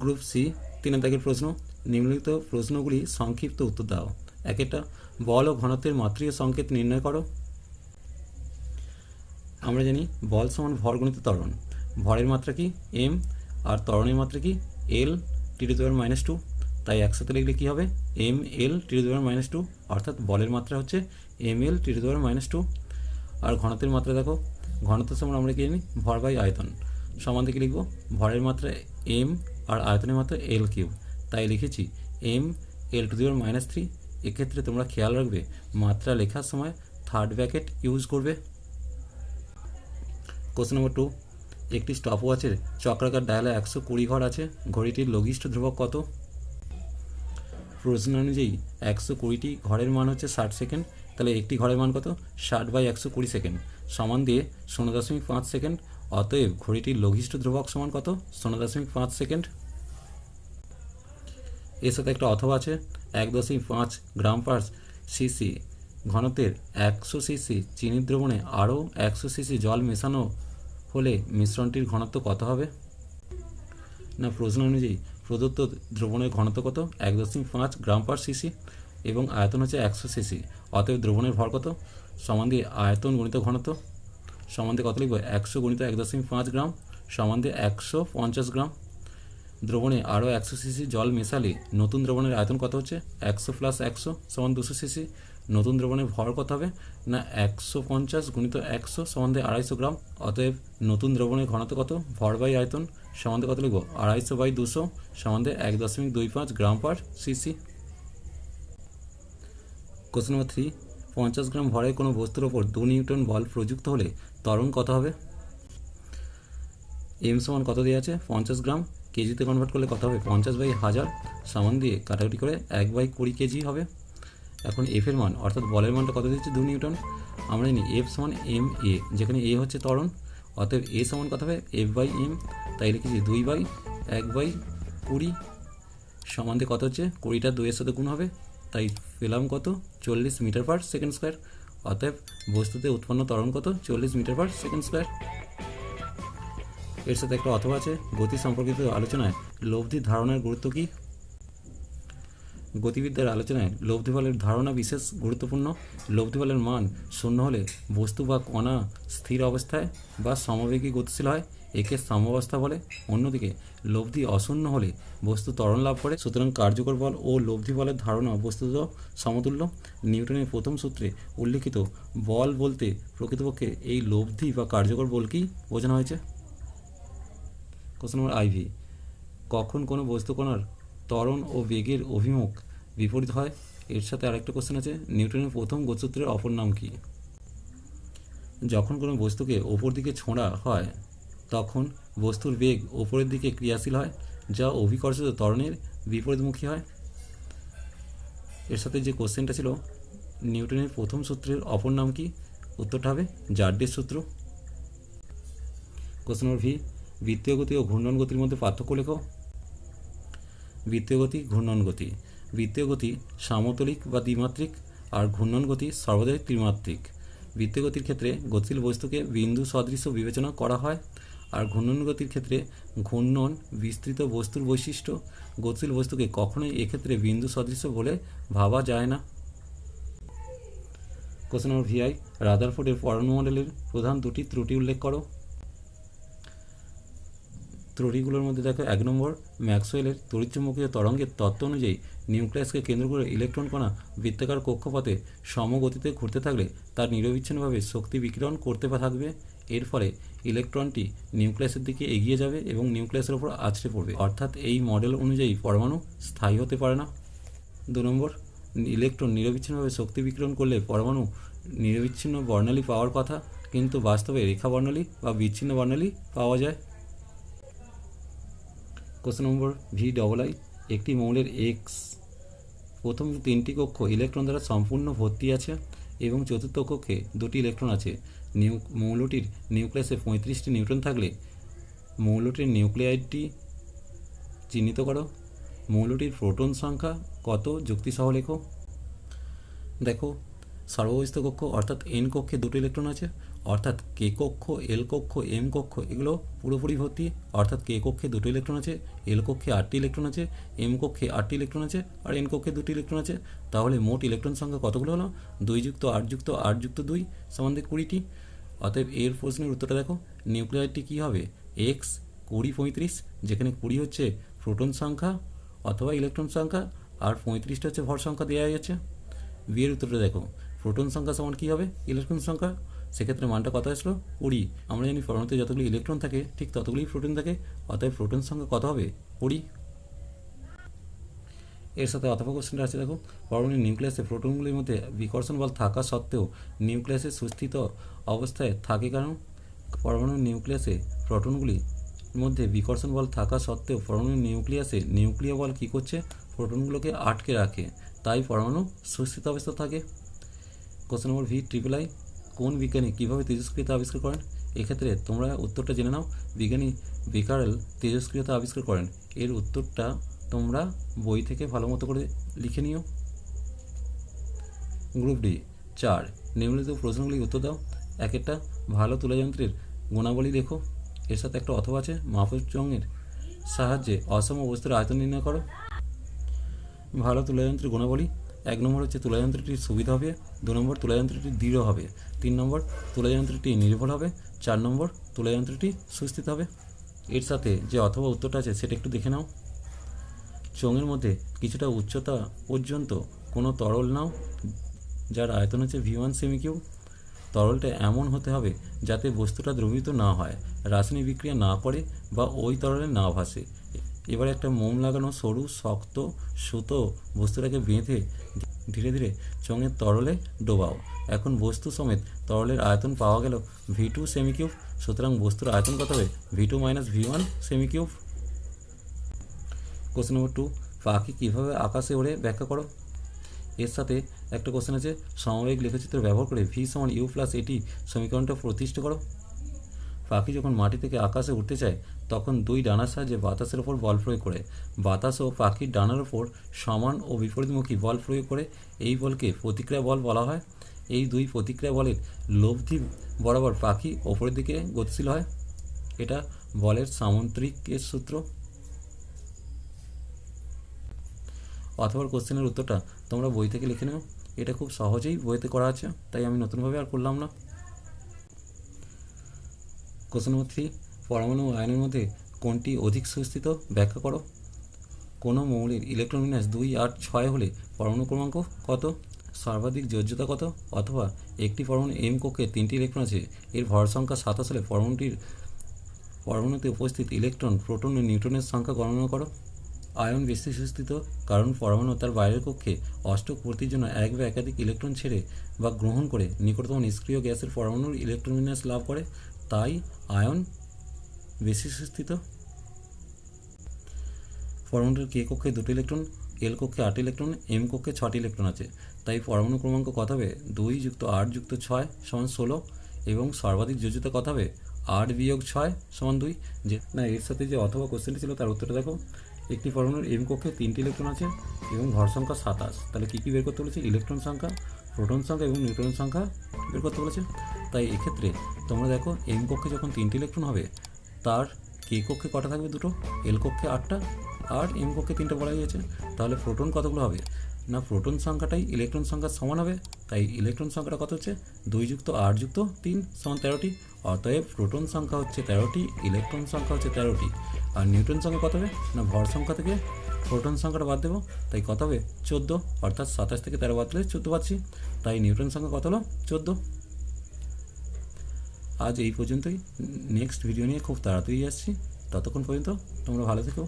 Group C 3 দাগের প্রশ্ন। নিম্নলিখিত প্রশ্নগুলি সংক্ষিপ্ত উত্তর দাও। এক একটা বল ও ঘনত্বের মাত্রিক সংকেত নির্ণয় করো। আমরা জানি বল সমান ভর গুণিত ত্বরণ। ভরের মাত্রা কি এম, আর ত্বরণের মাত্রা কি এল টি⁻²। তাই একসাথে লিখলে কী হবে এম এল টি⁻², অর্থাৎ বলের মাত্রা হচ্ছে এম এল টি⁻²। আর ঘনত্বের মাত্রা দেখো, ঘনত্ব সমান আমরা কি জানি ভর বাই আয়তন। সমান থেকে লিখব ভরের মাত্রা এম আর আয়তনের মাত্রা এল কিউব। তাই লিখেছি এম এল টি⁻³ এক্ষেত্রে তোমরা খেয়াল রাখবে মাত্রা লেখার সময় থার্ড ব্র্যাকেট ইউজ করবে। কোশ্চেন নম্বর 2, একটি স্টপওয়াচের চক্রাকার ডায়ালে 120 ঘর আছে, ঘড়িটির লঘিষ্ঠ ধ্রুবক কত? প্রশ্ন অনুযায়ী 120টি ঘরের মান হচ্ছে 60 সেকেন্ড, তাহলে একটি ঘরের মান কত 60/120 সেকেন্ড সমান দিয়ে 0.5 সেকেন্ড। অতএব ঘড়িটির লঘিষ্ঠ ধ্রুবক সমান কত 0.5 সেকেন্ড। এর সাথে একটা অথবা আছে 1.5 গ্রাম পার সিসি ঘনত্বের 100 সিসি চিনির দ্রবণে আরও 100 সিসি জল মেশানো হলে মিশ্রণটির ঘনত্ব কত হবে? না, প্রশ্ন অনুযায়ী প্রদত্ত দ্রবণের ঘনত্ব কত 1.5 গ্রাম পার সিসি এবং আয়তন হচ্ছে 100 সিসি। অতএব দ্রবণের ভর কত সমান দিয়ে আয়তন গুণিত ঘনত্ব সমান দিয়ে কত লিখব 100 গুণিত 1.5 গ্রাম সমান দিয়ে 150 গ্রাম। দ্রবণে আরও 100 সিসি জল মেশালে নতুন দ্রবণের আয়তন কত হচ্ছে 100 + 100 সমান 200 সিসি। নতুন দ্রবণের ভর কত হবে না 150 গুণিত 100 সমান দিয়ে 250 গ্রাম। অতএব নতুন দ্রবণের ঘনত্ব কত ভর বাই আয়তন সমান দিয়ে কত লিখব 250/200 সমান দিয়ে 1.25 গ্রাম পার সিসি। কোশ্চেন নম্বর 3, 50 গ্রাম ভরের কোনো বস্তুর ওপর 2 নিউটন বল প্রযুক্ত হলে ত্বরণ কত হবে? এম সমান কত দেওয়া আছে 50 গ্রাম, কেজিতে কনভার্ট করলে কত হবে 50/1000 সমান দিয়ে কাটাকুটি করে 1/20 কেজি হবে। এখন এফ এর মান অর্থাৎ বলের মানটা কত দিচ্ছে 2 নিউটন। আমরা জানি এফ সমান এম এ, যেখানে এ হচ্ছে ত্বরণ। অতএব এ সমান কত হবে F/m। তাই লিখেছি 2/120 সমান দিয়ে কত হচ্ছে 20টা 2 এর সাথে গুণ হবে, তাই পেলাম কত 40 মিটার পার সেকেন্ড স্কোয়ার। অতএব বস্তুতে উৎপন্ন ত্বরণ কত 40 মিটার পার সেকেন্ড স্কোয়ার। এর সাথে একটা অথবা আছে গতি সম্পর্কিত আলোচনায় লব্ধির ধারণার গুরুত্ব কী? গতিবিদ্যার আলোচনায় লব্ধি বলের ধারণা বিশেষ গুরুত্বপূর্ণ। লব্ধি বলের মান 0 হলে বস্তু বা কণা স্থির অবস্থায় বা সমবেগে গতিশীল হয়, একে সাম্যাবস্থা বলে। অন্যদিকে লব্ধি অশূন্য হলে বস্তু ত্বরণ লাভ করে। সুতরাং কার্যকর বল ও লব্ধি বলের ধারণা বস্তুত সমতুল্য। নিউটনের প্রথম সূত্রে উল্লিখিত বল বলতে প্রকৃতপক্ষে এই লব্ধি বা কার্যকর বলকেই বোঝানো হয়েছে। কোশ্চেন নম্বর IV, কখন কোনো বস্তু কণার ত্বরণ ও বেগের অভিমুখ বিপরীত হয়? এর সাথে আরেকটা কোশ্চেন আছে নিউটনের প্রথম গতিসূত্রের অপর নাম কি? যখন কোনো বস্তুকে ওপর দিকে ছোঁড়া হয় তখন বস্তুর বেগ ওপরের দিকে ক্রিয়াশীল হয়, যা অভিকর্ষিত ত্বরণের বিপরীতমুখী হয়। এর সাথে যে কোশ্চেনটা ছিল নিউটনের প্রথম সূত্রের অপর নাম কি, উত্তরটা হবে জার্ডের সূত্র। কোশ্চেন নম্বর V, বৃত্তীয় গতি ও ঘূর্ণন গতির মধ্যে পার্থক্য লেখো। বৃত্তীয় গতি, ঘূর্ণন গতি। বৃত্তীয় গতি সামতলিক বা দ্বিমাত্রিক, আর ঘূর্ণন গতি সর্বদাই ত্রিমাত্রিক। বৃত্তীয় গতির ক্ষেত্রে গতিশীল বস্তুকে বিন্দু সদৃশ্য বিবেচনা করা হয়, আর ঘূর্ণন গতির ক্ষেত্রে ঘূর্ণন বিস্তৃত বস্তুর বৈশিষ্ট্য। গতিশীল বস্তুকে কখনোই এক্ষেত্রে বিন্দু সদৃশ্য বলে ভাবা যায় না। কোশ্চেন নম্বর VI, রাদারফোর্ডের পরমাণু মডেলের প্রধান দুটি ত্রুটি উল্লেখ করো। ত্রুটিগুলোর মধ্যে দেখো 1 নম্বর, ম্যাক্সওয়েলের তড়িৎচুম্বকীয় তরঙ্গের তত্ত্ব অনুযায়ী নিউক্লিয়াসকে কেন্দ্র করে ইলেকট্রন কণা বৃত্তাকার কক্ষপথে সমগতিতে ঘুরতে থাকলে তার নিরবিচ্ছিন্নভাবে শক্তি বিকিরণ করতে থাকবে। এর ফলে ইলেকট্রনটি নিউক্লিয়াসের দিকে এগিয়ে যাবে এবং নিউক্লিয়াসের ওপর আছড়ে পড়বে, অর্থাৎ এই মডেল অনুযায়ী পরমাণু স্থায়ী হতে পারে না। 2 নম্বর, ইলেকট্রন নিরবিচ্ছিন্নভাবে শক্তি বিকিরণ করলে পরমাণু নিরবিচ্ছিন্ন বর্ণালী পাওয়ার কথা, কিন্তু বাস্তবে রেখা বর্ণালী বা বিচ্ছিন্ন বর্ণালী পাওয়া যায়। কোশ্চেন নম্বর VII, একটি মৌলের প্রথম 3টি কক্ষ ইলেকট্রন দ্বারা সম্পূর্ণ ভর্তি আছে এবং চতুর্থ কক্ষে 2টি ইলেকট্রন আছে। মৌলটির নিউক্লিয়াসে 35টি নিউট্রন থাকলে মৌলটির নিউক্লিয়াইডটি চিহ্নিত করো। মৌলটির প্রোটন সংখ্যা কত যুক্তিসহ লেখো। দেখো সর্ববস্থিত কক্ষ অর্থাৎ N কক্ষে 2টি ইলেকট্রন আছে, অর্থাৎ কে কক্ষ, এল কক্ষ, এম কক্ষ এগুলো পুরোপুরি ভর্তি। অর্থাৎ কে কক্ষে 2টি ইলেকট্রন আছে, এল কক্ষে 8টি ইলেকট্রন আছে, এম কক্ষে 8টি ইলেকট্রন আছে, আর এন কক্ষে 2টি ইলেকট্রন আছে। তাহলে মোট ইলেকট্রন সংখ্যা কতগুলো হলো? 2 যুক্ত 8 যুক্ত 8 যুক্ত 2 সমান 20টি। অতএব এর প্রশ্নের উত্তরটা দেখো, নিউক্লিয়ারটি কী হবে? এক্স 20 35, যেখানে 20 হচ্ছে প্রোটন সংখ্যা অথবা ইলেকট্রন সংখ্যা, আর 35টা হচ্ছে ভর সংখ্যা দেওয়া হয়েছে। বি এর উত্তরটা দেখো, প্রোটন সংখ্যা সমান কী হবে? ইলেকট্রন সংখ্যা। সেক্ষেত্রে মানটা কত আসলো? 20। আমরা জানি পরমাণুতে যতগুলি ইলেকট্রন থাকে ঠিক ততগুলি প্রোটন থাকে, অতএব প্রোটন সংখ্যা কত হবে? 20। এর সাথে অথবা কোশ্চেনটা আছে দেখো, পরমাণুর নিউক্লিয়াসে প্রোটনগুলির মধ্যে বিকর্ষণ বল থাকা সত্ত্বেও নিউক্লিয়াসে সুস্থিত অবস্থায় থাকে কারণ? পরমাণুর নিউক্লিয়াসে প্রোটনগুলির মধ্যে বিকর্ষণ বল থাকা সত্ত্বেও পরমাণুর নিউক্লিয়াসে নিউক্লিয় বল কী করছে? প্রোটনগুলোকে আটকে রাখে, তাই পরমাণু সুস্থিত অবস্থা থাকে। Question number V triple I, কোন বিজ্ঞানী কীভাবে তেজস্ক্রিয়তা আবিষ্কার করেন? এক্ষেত্রে তোমরা উত্তরটা জেনে নাও, বিজ্ঞানী বেকারেল তেজস্ক্রিয়তা আবিষ্কার করেন। এর উত্তরটা তোমরা বই থেকে ভালো মতো করে লিখে নিও। গ্রুপ ডি 4, নিম্নলিখিত প্রশ্নগুলি উত্তর দাও। একটা, ভালো তুলাযন্ত্রের গুণাবলী লেখো। এর সাথে একটা অথবা আছে, মাপচঙের সাহায্যে অসম বস্তুর আয়তন নির্ণয় করো। ভালো তুলাযন্ত্রের গুণাবলী, 1 নম্বর হচ্ছে তুলাযন্ত্রটি সুবিধা হবে, 2 নম্বর তুলাযন্ত্রটি দৃঢ় হবে, 3 নম্বর তুলাযন্ত্রটি নির্ভুল হবে, 4 নম্বর তুলাযন্ত্রটি সুস্থিত হবে। এর সাথে যে অথবা উত্তরটা আছে সেটা একটু দেখে নাও। চোঙের মধ্যে কিছুটা উচ্চতা পর্যন্ত কোনো তরল নাও যার আয়তন হচ্ছে V1 সেমিকিউব। তরলটা এমন হতে হবে যাতে বস্তুটা দ্রবীভূত না হয়, রাসায়নিক বিক্রিয়া না করে বা ওই তরলে না ভাসে। এবার একটা মোম লাগানো সরু শক্ত সুতো বস্তুটাকে বেঁধে ধীরে ধীরে চোঙের তরলে ডোবাও। এখন বস্তু সমেত তরলের আয়তন পাওয়া গেল V2 সেমিকিউব। সুতরাং বস্তুর আয়তন কত হবে? V2 - V1 সেমিকিউব। কোশ্চেন নম্বর 2, পাখি কীভাবে আকাশে ওড়ে ব্যাখ্যা করো। এর সাথে একটা কোশ্চেন আছে, সমবেগ লেখচিত্র ব্যবহার করে V = U + AT সমীকরণটা প্রতিষ্ঠিত করো। পাখি যখন মাটি থেকে আকাশে উঠতে চায় তখন 2 ডানার সাহায্যে বাতাসের ওপর বল প্রয়োগ করে। বাতাস ও পাখির ডানার ওপর সমান ও বিপরীতমুখী বল প্রয়োগ করে। এই বলকে প্রতিক্রিয়া বল বলা হয়। এই 2 প্রতিক্রিয়া বলের লব্ধি বরাবর পাখি ওপরের দিকে গতিশীল হয়। এটা বলের সামন্ত্রিকের সূত্র। অথবা কোশ্চেনের উত্তরটা তোমরা বই থেকে লিখে নাও। এটা খুব সহজেই বইতে করা আছে, তাই আমি নতুনভাবে আর করলাম না। কোশ্চেন নম্বর 3, পরমাণু আয়নের মধ্যে কোনটি অধিক সুস্থিত ব্যাখ্যা করো। কোনো মৌলের ইলেকট্রন বিন্যাস 2, 8, 6 হলে পরমাণু ক্রমাঙ্ক কত? সর্বাধিক যোজ্যতা কত? অথবা একটি পরমাণু এম কক্ষে 3টি ইলেকট্রন আছে, এর ভর সংখ্যা 27 হলে পরমাণুতে উপস্থিত ইলেকট্রন, প্রোটন ও নিউট্রনের সংখ্যা গণনা করো। আয়ন বেশি সুস্থিত কারণ পরমাণু তার বাইরের কক্ষে অষ্টক ভর্তির জন্য এক বা একাধিক ইলেকট্রন ছেড়ে বা গ্রহণ করে নিকটতম নিষ্ক্রিয় গ্যাসের পরমাণুর ইলেকট্রন বিন্যাস লাভ করে, তাই আয়ন বেশি সুস্থিত। পরমাণুর কে কক্ষে 2টি ইলেকট্রন, এল কক্ষে 8টি ইলেকট্রন, এম কক্ষে 6টি ইলেকট্রন আছে, তাই পরমাণু ক্রমাঙ্ক কত হবে? 2 + 8 + 6 = 16। এবং সর্বাধিক যোজ্যতা কত হবে? 8 - 6 = 2। যে না, এর সাথে যে অথবা কোশ্চেনটি ছিল তার উত্তরটা দেখো, একটি পরমাণুর এম কক্ষে 3টি ইলেকট্রন আছে এবং ভর সংখ্যা 27। তাহলে কী কী বের করতে বলেছে? ইলেকট্রন সংখ্যা, প্রোটন সংখ্যা এবং নিউট্রন সংখ্যা বের করতে বলেছে। তাই এক্ষেত্রে তোমরা দেখো, এম কক্ষে যখন 3টি ইলেকট্রন হবে তার কে কক্ষে কটা থাকবে? 2টো, এল কক্ষে 8টা আর এম কক্ষে 3টা বলা হয়েছে। তাহলে প্রোটন কতগুলো হবে? না, প্রোটন সংখ্যাটাই ইলেকট্রন সংখ্যার সমান হবে, তাই ইলেকট্রন সংখ্যাটা কত হচ্ছে? 2 + 8 + 3 = 13টি। অতএব প্রোটন সংখ্যা হচ্ছে 13টি, ইলেকট্রন সংখ্যা হচ্ছে 13টি। আর নিউট্রন সংখ্যা কত হবে? না, ভর সংখ্যা থেকে প্রোটন সংখ্যাটা বাদ দেবো, তাই কত হবে? 14। অর্থাৎ 27 থেকে 13 বাদ দিলে 14 পাচ্ছি, তাই নিউট্রন সংখ্যা কত হলো? 14। আজ এই পর্যন্তই। নেক্সট ভিডিও নিয়ে খুব তাড়াতাড়ি আসছি। ততক্ষণ পর্যন্ত তোমরা ভালো থেকো।